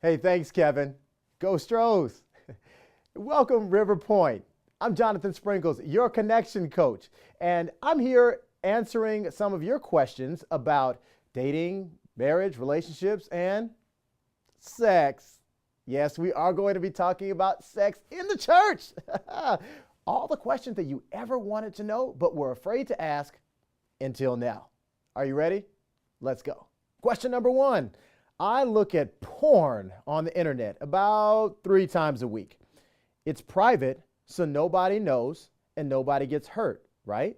Hey, thanks, Kevin. Go Stros. Welcome, River Point. I'm Jonathan Sprinkles, your connection coach, and I'm here answering some of your questions about dating, marriage, relationships, and sex. Yes, we are going to be talking about sex in the church. All the questions that you ever wanted to know but were afraid to ask until now. Are you ready? Let's go. Question number one. I look at porn on the internet about 3 times a week. It's private, so nobody knows and nobody gets hurt, right?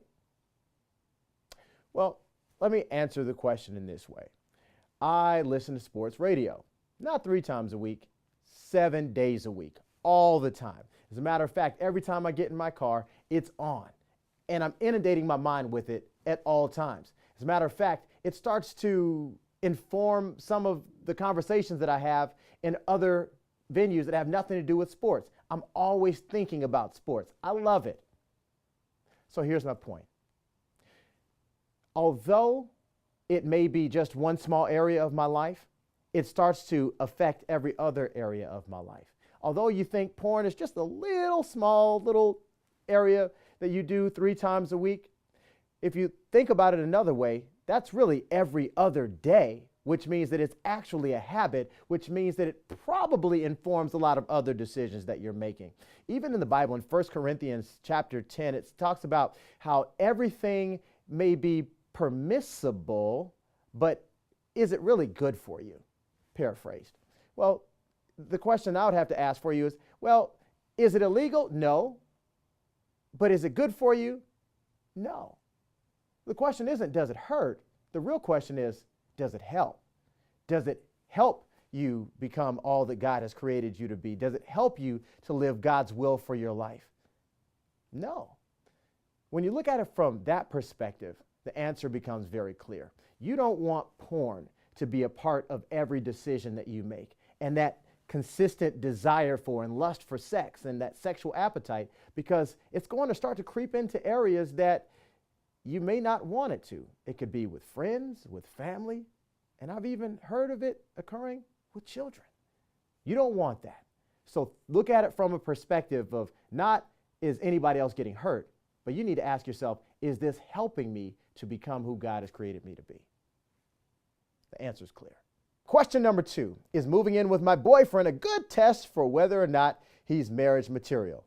Well, let me answer the question in this way. I listen to sports radio, not 3 times a week, 7 days a week, all the time. As a matter of fact, every time I get in my car, it's on, and I'm inundating my mind with it at all times. As a matter of fact, it starts to inform some of the conversations that I have in other venues that have nothing to do with sports. I'm always thinking about sports. I love it. So here's my point. Although it may be just one small area of my life, it starts to affect every other area of my life. Although you think porn is just a little area that you do 3 times a week, if you think about it another way, that's really every other day, which means that it's actually a habit, which means that it probably informs a lot of other decisions that you're making. Even in the Bible, in 1 Corinthians chapter 10, it talks about how everything may be permissible, but is it really good for you? Paraphrased. Well, the question I would have to ask for you is, well, is it illegal? No. But is it good for you? No. The question isn't, does it hurt? The real question is, does it help? Does it help you become all that God has created you to be? Does it help you to live God's will for your life? No. When you look at it from that perspective, the answer becomes very clear. You don't want porn to be a part of every decision that you make, and that consistent desire for and lust for sex and that sexual appetite, because it's going to start to creep into areas that you may not want it to. It could be with friends, with family, and I've even heard of it occurring with children. You don't want that. So look at it from a perspective of not is anybody else getting hurt, but you need to ask yourself, is this helping me to become who God has created me to be? The answer is clear. Question number 2, is moving in with my boyfriend a good test for whether or not he's marriage material?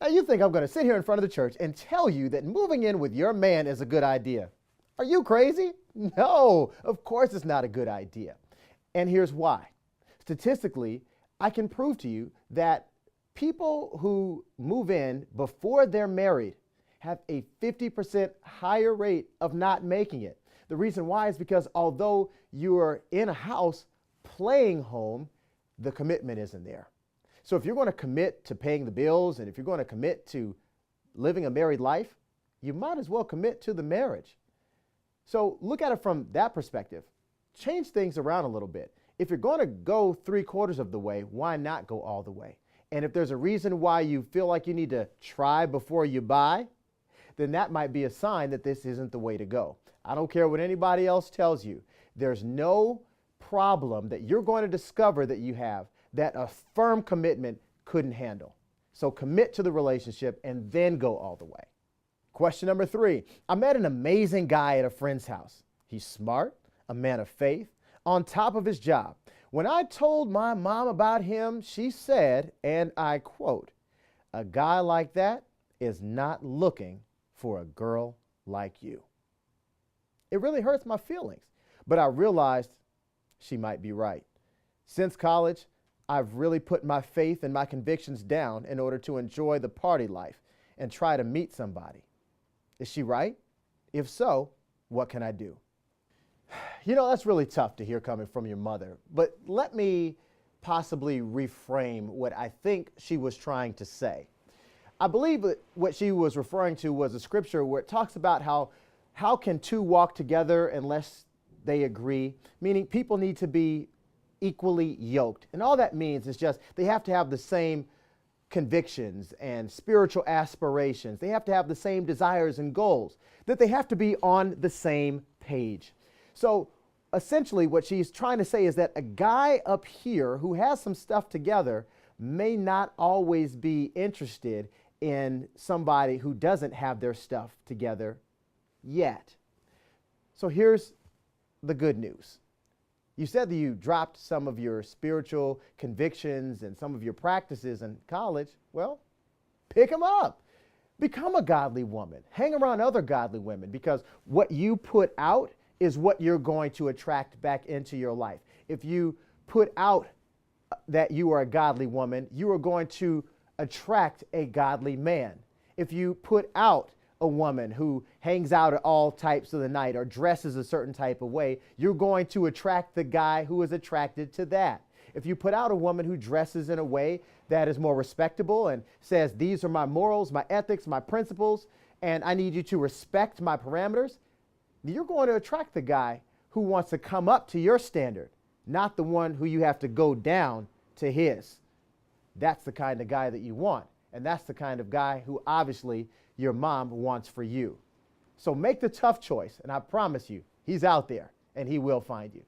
Now you think I'm going to sit here in front of the church and tell you that moving in with your man is a good idea. Are you crazy? No, of course it's not a good idea. And here's why. Statistically, I can prove to you that people who move in before they're married have a 50% higher rate of not making it. The reason why is because although you're in a house playing home, the commitment isn't there. So if you're going to commit to paying the bills and if you're going to commit to living a married life, you might as well commit to the marriage. So look at it from that perspective. Change things around a little bit. If you're going to go 3/4 of the way, why not go all the way? And if there's a reason why you feel like you need to try before you buy, then that might be a sign that this isn't the way to go. I don't care what anybody else tells you. There's no problem that you're going to discover that you have that a firm commitment couldn't handle. So commit to the relationship and then go all the way. Question number 3. I met an amazing guy at a friend's house. He's smart, a man of faith, on top of his job. When I told my mom about him, she said, and I quote, "A guy like that is not looking for a girl like you." It really hurts my feelings, but I realized she might be right. Since college, I've really put my faith and my convictions down in order to enjoy the party life and try to meet somebody. Is she right? If so, what can I do? You know, that's really tough to hear coming from your mother, but let me possibly reframe what I think she was trying to say. I believe that what she was referring to was a scripture where it talks about how can 2 walk together unless they agree, meaning people need to be equally yoked. And all that means is just they have to have the same convictions and spiritual aspirations. They have to have the same desires and goals, that they have to be on the same page. So essentially what she's trying to say is that a guy up here who has some stuff together may not always be interested in somebody who doesn't have their stuff together yet. So here's the good news. You said that you dropped some of your spiritual convictions and some of your practices in college. Well, pick them up. Become a godly woman. Hang around other godly women, because what you put out is what you're going to attract back into your life. If you put out that you are a godly woman, you are going to attract a godly man. If you put out a woman who hangs out at all types of the night or dresses a certain type of way, you're going to attract the guy who is attracted to that. If you put out a woman who dresses in a way that is more respectable and says, these are my morals, my ethics, my principles, and I need you to respect my parameters, you're going to attract the guy who wants to come up to your standard, not the one who you have to go down to his. That's the kind of guy that you want. And that's the kind of guy who obviously your mom wants for you. So make the tough choice, and I promise you, he's out there and he will find you.